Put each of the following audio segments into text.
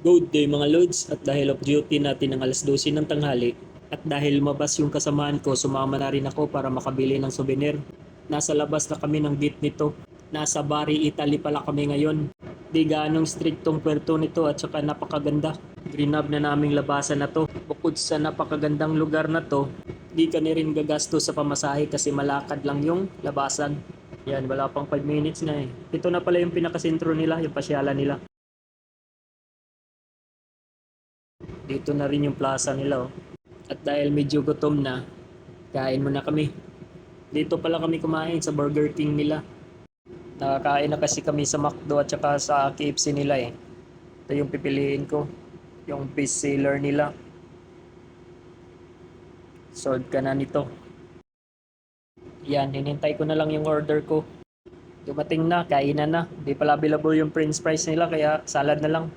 Good day mga loads, at dahil off duty natin ng alas 12 ng tanghali at dahil lumabas yung kasamaan ko, sumama na rin ako para makabili ng souvenir. Nasa labas na kami ng gate nito. Nasa Bari, Italy pala kami ngayon. Di ganong striktong puerto nito at saka napakaganda. Grinab na naming labasan na to. Bukod sa napakagandang lugar na to, di ka na rin gagasto sa pamasahe kasi malakad lang yung labasan. Yan, wala pang 5 minutes na eh. Ito na pala yung pinakasentro nila, yung pasyalan nila. Dito na rin yung plaza nila oh. At dahil medyo gutom na, kain muna kami. Dito pala kami kumain sa Burger King nila. Nakakain na kasi kami sa McDo at saka sa KFC nila eh. Ito yung pipiliin ko. Yung best seller nila. Sold ka na nito. Yan, hinintay ko na lang yung order ko. Dumating na, kainan na. Di pala available yung french fries nila kaya salad na lang.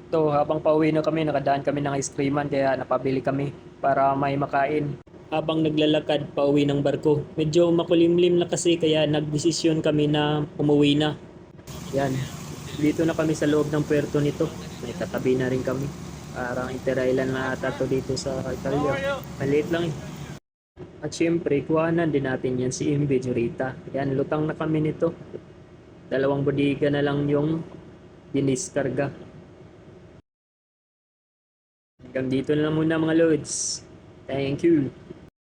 Ito, habang pauwi na kami, nakadaan kami ng ice creaman kaya napabili kami para may makain. Habang naglalakad pauwi ng barko, medyo makulimlim na kasi kaya nagdesisyon kami na umuwi na. Yan, dito na kami sa loob ng puerto nito. May katabi na rin kami. Parang Inter-Island na ata to dito sa Italia. Maliit lang eh. At syempre, kuhanan din natin yan si MV Jurita. Yan, lutang na kami nito. 2 bodega na lang yung diniskarga. Hanggang dito na lang muna mga loads. Thank you.